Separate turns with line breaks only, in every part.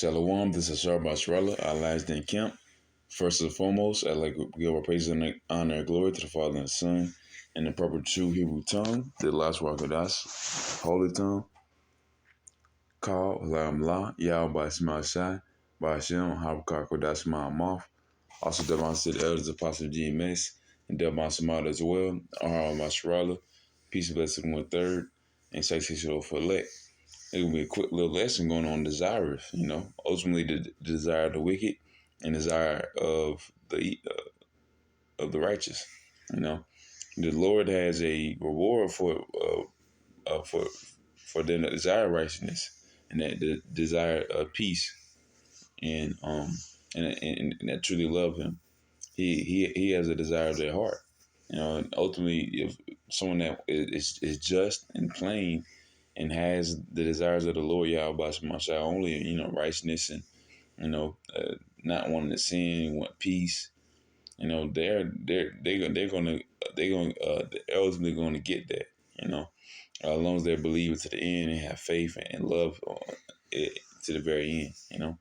Shalom, this is Shar Basrella, our last day in camp. First and foremost, I'd like to give our praise and honor and glory to the Father and the Son, in the proper true Hebrew tongue, the last Wakadas, holy tongue, called Lam La, Yah by Ismail Shai, by Hashem, Habakar Kodash Ma'amoth. Also, Devon City Elders, Apostle GMS, and Devon Samad as well, Ahar Basrella, peace and blessing 1/3, and sanctification for elect. It will be a quick little lesson going on desirous, ultimately the desire of the wicked and desire of the righteous. The Lord has a reward for them that desire righteousness and that desire peace and that truly love Him. He has a desire of their heart. And ultimately, if someone that is just and plain and has the desires of the Lord Yahweh Shai only, righteousness and not wanting to sin, want peace. They're ultimately going to get that. As long as they believe it to the end and have faith and love it to the very end.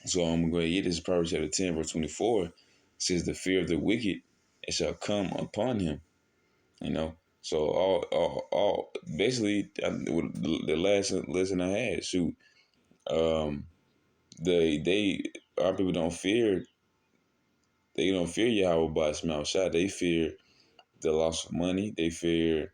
So I'm going to get this Proverbs chapter 10 verse 24. It says the fear of the wicked it shall come upon him. So all basically the last lesson I had, our people don't fear Yahweh by his mouth shot. They fear the loss of money. They fear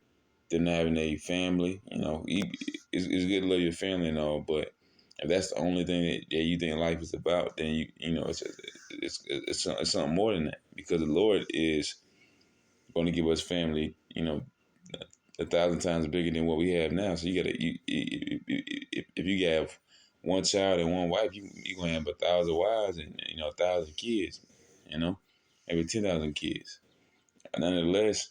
them not having a family. It's good to love your family and all, but if that's the only thing that you think life is about, then it's something more than that, because the Lord is going to give us family, 1,000 times bigger than what we have now. So if you have one child and one wife, you're going to have 1,000 wives and 1,000 kids, every 10,000 kids. Nonetheless,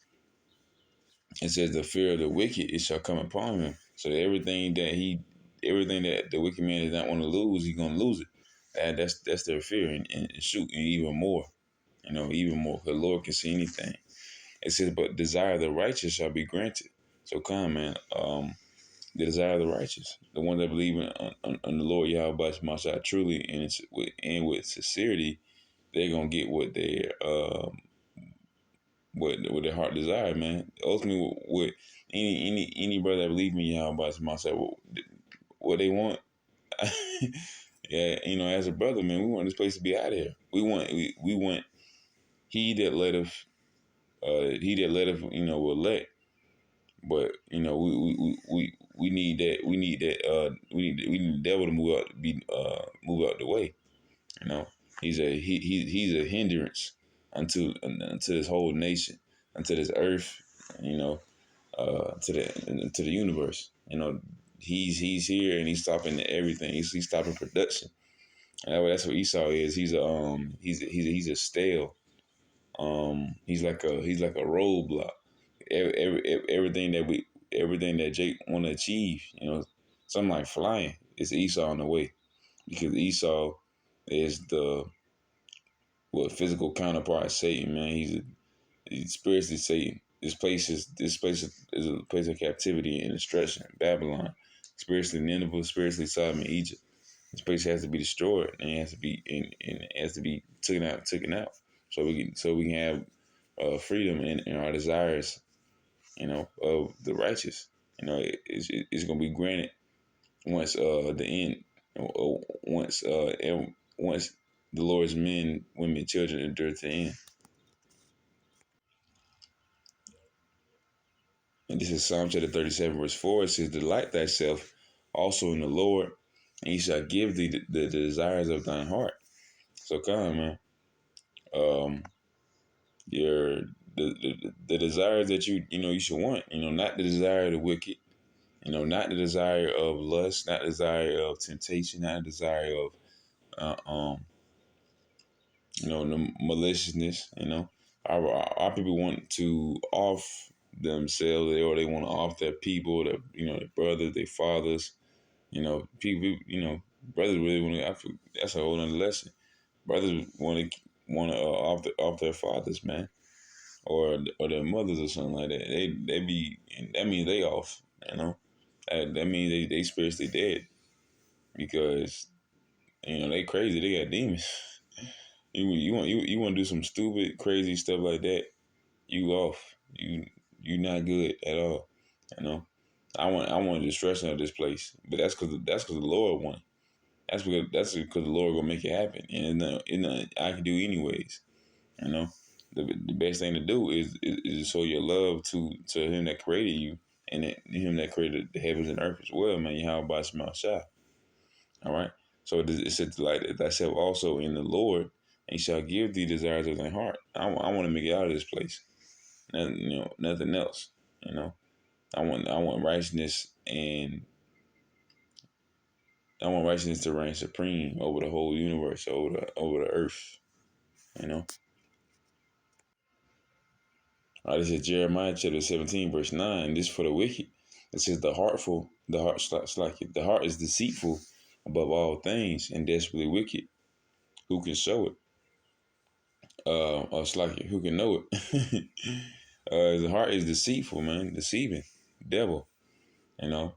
it says the fear of the wicked it shall come upon him. So everything that the wicked man does not want to lose, he's gonna lose it. And that's their fear, and shoot, and even more, even more. The Lord can see anything. It says, but desire of the righteous shall be granted. So come, man. The desire of the righteous, the one that believe in the Lord Yahweh Shai truly and with sincerity, they're gonna get what their heart desire, man. Ultimately, what any brother that believe in Yahweh Shai, what they want. Yeah, as a brother, man, we want this place to be out of here. We want he that letteth, will let. But we need that. We need the devil to move out the way. He's a hindrance unto this whole nation, unto this earth. To the universe. He's here and he's stopping everything. He's stopping production. And that's what Esau is. He's a stale. He's like a roadblock. Everything that Jake want to achieve, something like flying, it's Esau on the way, because Esau is the physical counterpart of Satan, man. He's spiritually Satan. This place is a place of captivity and destruction. Babylon, spiritually Nineveh, spiritually Sodom and Egypt. This place has to be destroyed, and it has to be taken out, so we can have freedom in our desires, of the righteous. It's gonna be granted once the end, once the Lord's men, women, children endure to the end. And this is Psalm chapter 37, verse 4. It says, delight thyself also in the Lord, and he shall give thee the desires of thine heart. So come, man. The desires that you should want, not the desire of the wicked, not the desire of lust, not the desire of temptation, not the desire of the maliciousness. Our people want to off themselves, or they want to off their people, their brothers, their fathers. People, brothers really want to. That's a whole other lesson. Brothers want to off their fathers, man, or their mothers or something like that. They be, that means they off. That means they spiritually dead. because they crazy. They got demons. You want to do some stupid, crazy stuff like that. You off. You not good at all. You know. I want the destruction of this place, but that's because the Lord won. That's because the Lord gonna make it happen, and I can do anyways. You know, the best thing to do is to show your love to Him that created you, and Him that created the heavens and earth as well, man. You have about small shot. All right. So it said like thyself also in the Lord, and He shall give thee desires of thy heart. I want to make it out of this place. Nothing, nothing else. You know, I want righteousness, and I want righteousness to reign supreme over the whole universe, over the earth. You know. This is Jeremiah chapter 17, verse 9. This for the wicked. It says the heart is deceitful above all things and desperately wicked. Who can show it? Or it's like who can know it? The heart is deceitful, man, deceiving, devil.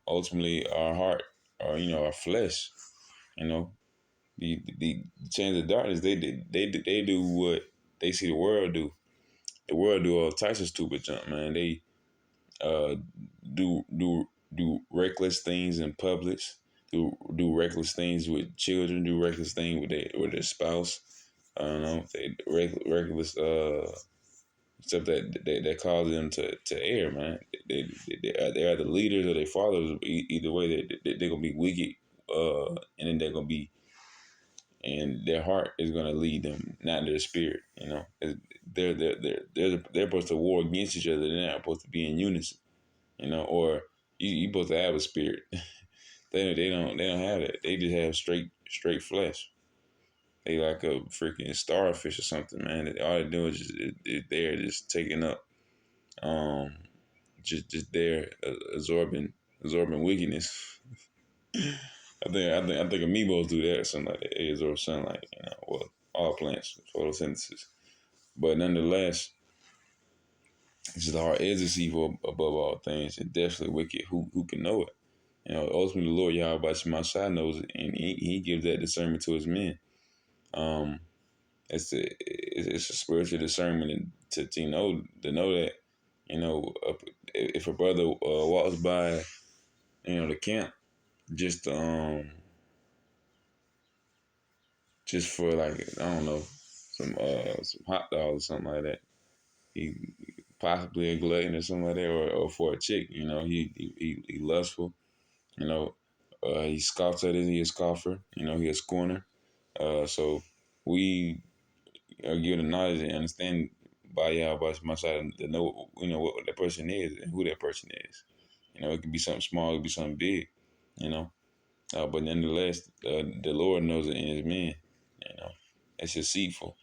Ultimately our heart, or our flesh. You know, the chains of darkness. They do what they see the world do. The world do all types of stupid junk, man. They uh do reckless things in public. Do reckless things with children. Do reckless things with their spouse. I don't know. They reckless stuff that causes them to err, man. They are the leaders or their fathers. Either way, they're gonna be wicked, and then they're gonna be, and their heart is gonna lead them, not their spirit. They're supposed to war against each other. They're not supposed to be in unison. Or you supposed to have a spirit. They don't have that. They just have straight flesh. They like a freaking starfish or something, man. All they do is they're just taking up, um, just there absorbing wickedness. I think amoebas do that or something like that. They absorb sunlight, well, all plants, photosynthesis. But nonetheless, it's just the heart is deceitful above all things and definitely wicked. Who can know it? Ultimately, the Lord Yahweh Shemashai knows it, and he gives that discernment to His men. Um, it's a spiritual discernment to know that if a brother walks by the camp just just for, like, I don't know, some hot dogs or something like that, he possibly a glutton or something like that, or for a chick, he lustful, he scoffs at it, he a scoffer, he a scorner. So we are given the knowledge and understand by Yahweh by my side to know, what that person is and who that person is. It could be something small, it could be something big, you know. But nonetheless, the Lord knows it in His men. It's deceitful,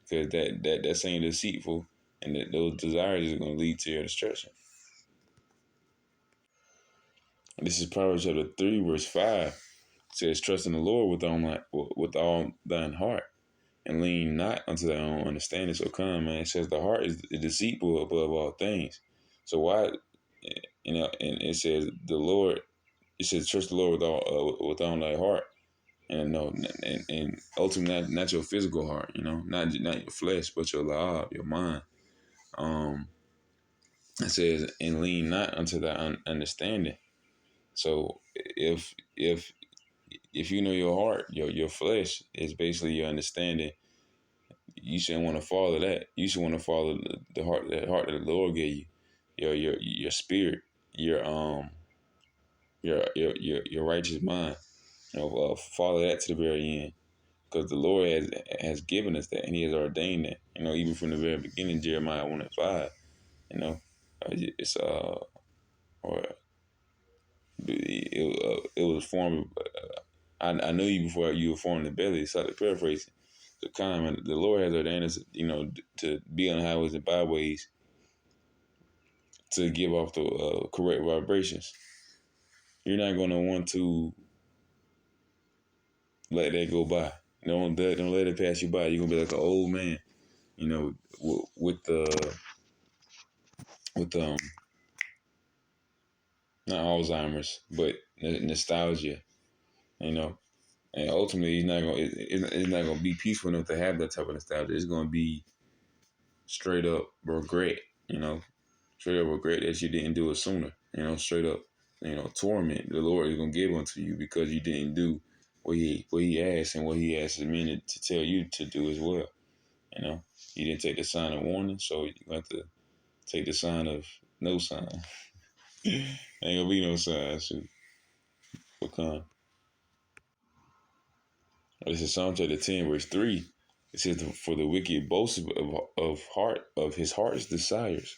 because that same deceitful, and those desires are going to lead to your destruction. And this is Proverbs chapter 3, verse 5. It says, "Trust in the Lord with all thine heart, and lean not unto thy own understanding." So come, man. It says the heart is deceitful above all things. So why, and it says the Lord. It says trust the Lord with all thy heart, and no, and ultimately not your physical heart. Not your flesh, but your la'ab, your mind. It says, and lean not unto thy understanding. So if you know your heart, your flesh is basically your understanding. You shouldn't want to follow that. You should want to follow the heart that the Lord gave you, your spirit, your righteous mind. Follow that to the very end, because the Lord has given us that, and He has ordained that. Even from the very beginning, Jeremiah 1:5. It's or it was formed. I knew you before you were formed in the belly. So the paraphrasing. The comment, the Lord has ordained us, to be on the highways and byways, to give off the correct vibrations. You're not going to want to let that go by. Don't let it pass you by. You're gonna be like an old man, with not Alzheimer's, but nostalgia. You know, and ultimately he's not gonna. It's not gonna be peaceful enough to have that type of nostalgia. It's gonna be straight up regret. You know, straight up regret that you didn't do it sooner. You know, straight up, torment the Lord is gonna give unto you because you didn't do what he asked, and what he asked men to tell you to do as well. You know, you didn't take the sign of warning, so you have to take the sign of no sign. Ain't gonna be no sign. Shoot, become. This is Psalm chapter 10, verse 3. It says, "For the wicked boast of his heart's desires."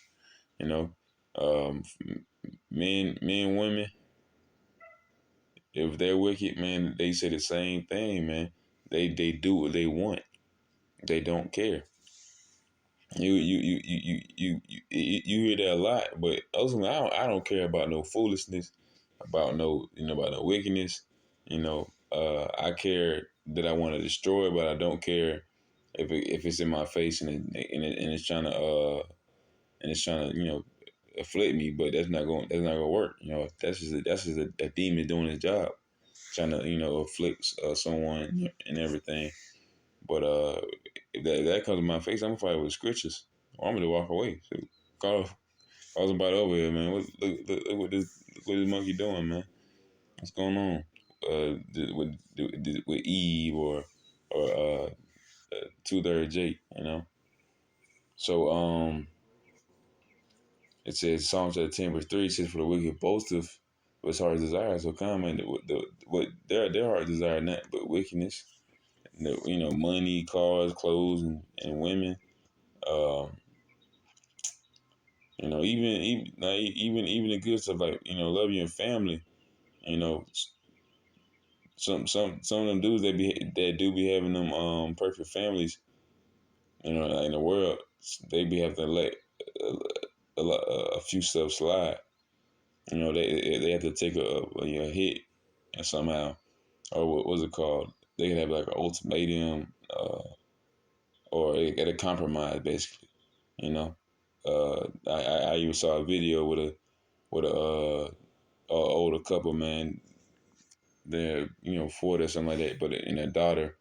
You know, um, men, women, if they're wicked, man, they say the same thing, man. They do what they want. They don't care. You hear that a lot, but ultimately, I don't care about no foolishness, about no wickedness. I care that I want to destroy, but I don't care if it's in my face and it's trying to afflict me. But that's not gonna work. That's just a demon doing his job, trying to afflict someone and everything. But if that comes to my face, I'm gonna fight with scriptures, or I'm gonna walk away. So, call somebody over here, man. Look what this monkey doing, man. What's going on? With Eve or 2/3 Jake, you know. So it says Psalms 10 verse 3 says, "For the wicked boasteth of his heart's desire." So comment what their heart desire not but wickedness. Money, cars, clothes, and women. Um, even the good stuff like love your family. You know, some of them dudes that do be having them perfect families. Like in the world, they be having to let a, a few stuff slide. They have to take a hit and somehow, or what was it called? They can have like an ultimatum, or they got a compromise basically. You know, I even saw a video with a older couple, man. They're 40 or something like that, but and their daughter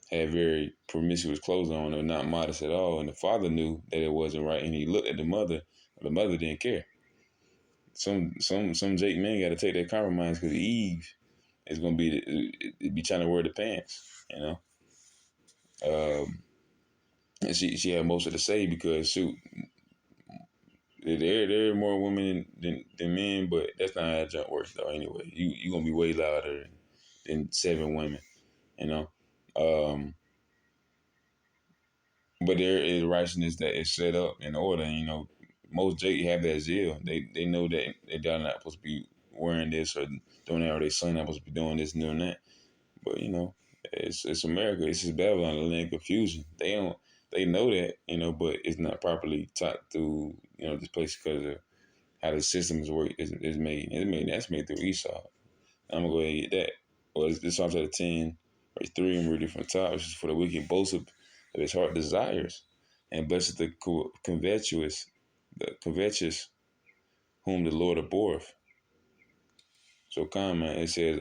had very promiscuous clothes on, or not modest at all, and the father knew that it wasn't right, and he looked at the mother, but the mother didn't care. Some Jake men got to take that compromise because Eve is gonna be trying to wear the pants, and she had most of the say because shoot, there are more women than men, but that's not how junk works though. Anyway, you gonna be way louder than 7 women, you know. Um, but there is righteousness that is set up in order. Most Jake have that zeal. They know that they're not supposed to be wearing this or doing that, or their son not supposed to be doing this and doing that. But it's America. It's just Babylon, the land of confusion. They know that, but it's not properly taught through this place because of how the systems work is made. That's made through Esau. I'm gonna go ahead and get that. Well, this Psalms chapter 10, verse 3, and reading from the top. Which is, "For the wicked boast of his heart desires, and blessed the covetous, whom the Lord abhorreth." So, comment it says,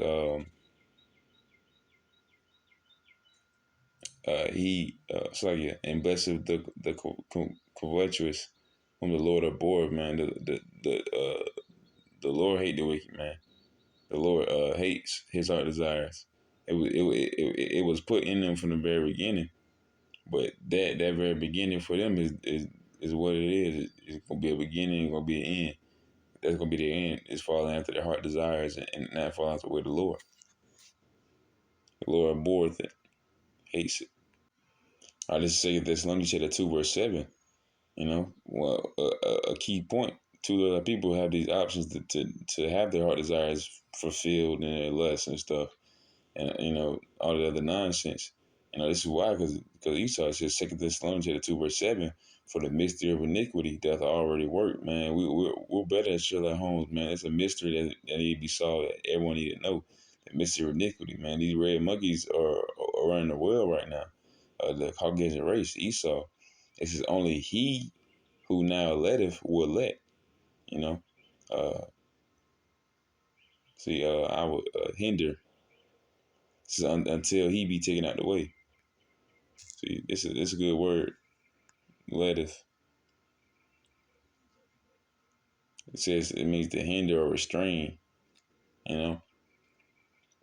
and blessed the covetous, whom the Lord abhorreth. Man, the Lord hate the wicked man. The Lord hates his heart desires. It was put in them from the very beginning. But that very beginning for them is what it is. It's gonna be a beginning, it's gonna be an end. That's gonna be their end. It's following after their heart desires and not following after the way of the Lord. The Lord abhors it, hates it. I just say Thessalonians chapter 2 verse 7. Well, a key point. Two other people have these options to have their heart desires fulfilled and their lusts and stuff, and all the other nonsense. This is why, because Esau says, Second Thessalonians chapter 2 verse 7, "For the mystery of iniquity doth already work." Man, we're better at Sherlock Holmes, man. It's a mystery that need to be solved. That everyone need to know the mystery of iniquity, man. These red monkeys are running the world right now. The Caucasian race, Esau. This is only he who now letteth will let. You know, uh, see, I would hinder until he be taken out the way. See, it's a good word. Letteth. It says it means to hinder or restrain. You know.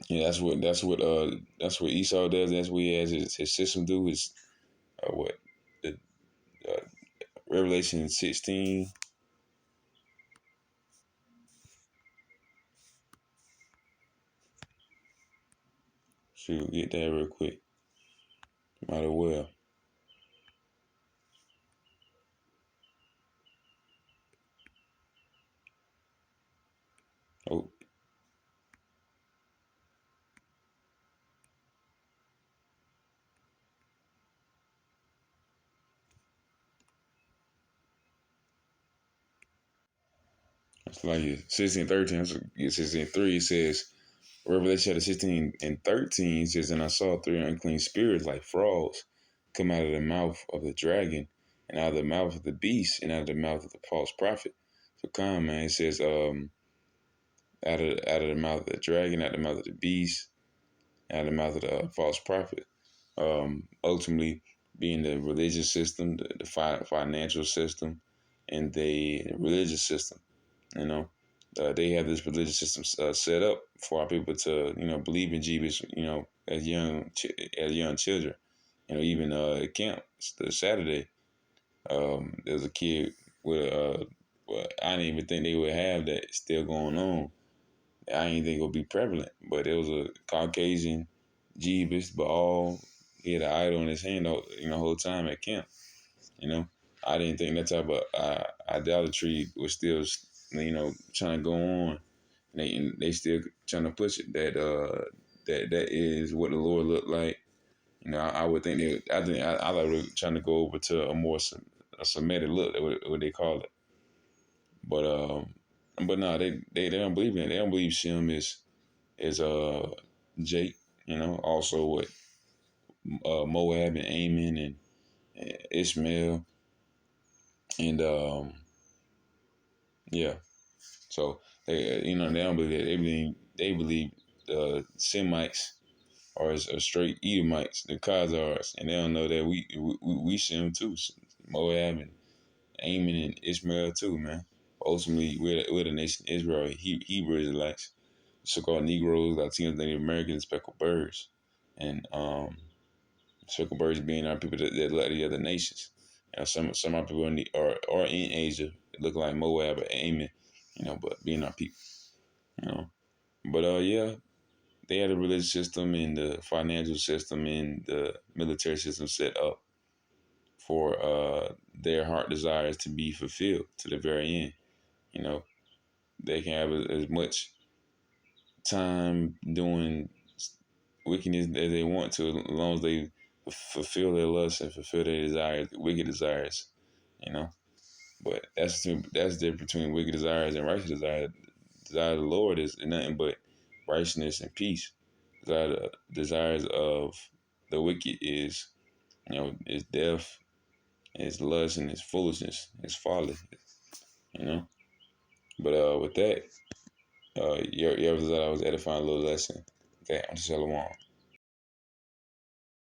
Yeah, that's what Esau does. That's what he has his system do. His what the uh, Revelation 16. Shoot, get that real quick. Might as well. Oh, it's like it. 16:13. It's 16:3. It says Revelation chapter 16 and 13 says, and I saw three unclean spirits like frogs come out of the mouth of the dragon, and out of the mouth of the beast, and out of the mouth of the false prophet. So come, man. It says, out of the mouth of the dragon, out of the mouth of the beast, out of the mouth of the false prophet. Ultimately, being the religious system, the financial system, and the religious system. You know, they have this religious system set up for our people to, believe in Jesus. As young children. Even at camp the Saturday, there was a kid with well, I didn't even think they would have that still going on. I didn't think it would be prevalent, but it was a Caucasian Jeebus, but all he had an idol in his hand, the whole time at camp. You know, I didn't think that type of idolatry was still, trying to go on. They still trying to push it that is what the Lord looked like. I would think I like really trying to go over to a more a Semitic look, what they call it. But no, they don't believe in it. They don't believe Shem is Jake. Also what Moab and Ammon and Ishmael and yeah. So they don't believe that. They believe Semites are straight Edomites, the Khazars, and they don't know that we Shem too, Moab and Ammon and Ishmael too, man. Ultimately, we're the nation Israel, Hebrew Israelites, so-called Negroes, Latinos, Native Americans, speckled birds, and speckled birds being our people that led the other nations. Some of our people are in Asia, look like Moab or Ammon, but being our people, you know. But yeah, they had a religious system and the financial system and the military system set up for their heart desires to be fulfilled to the very end. You know, they can have as much time doing wickedness as they want to, as long as they fulfill their lusts and fulfill their desires, wicked desires. You know, but that's the difference between wicked desires and righteous desires. Desire of the Lord is nothing but righteousness and peace. Desires of the wicked is death, is lust, and is foolishness, is folly. You know, but with that, your desire was edifying a little lesson. Okay, I'm Shalom.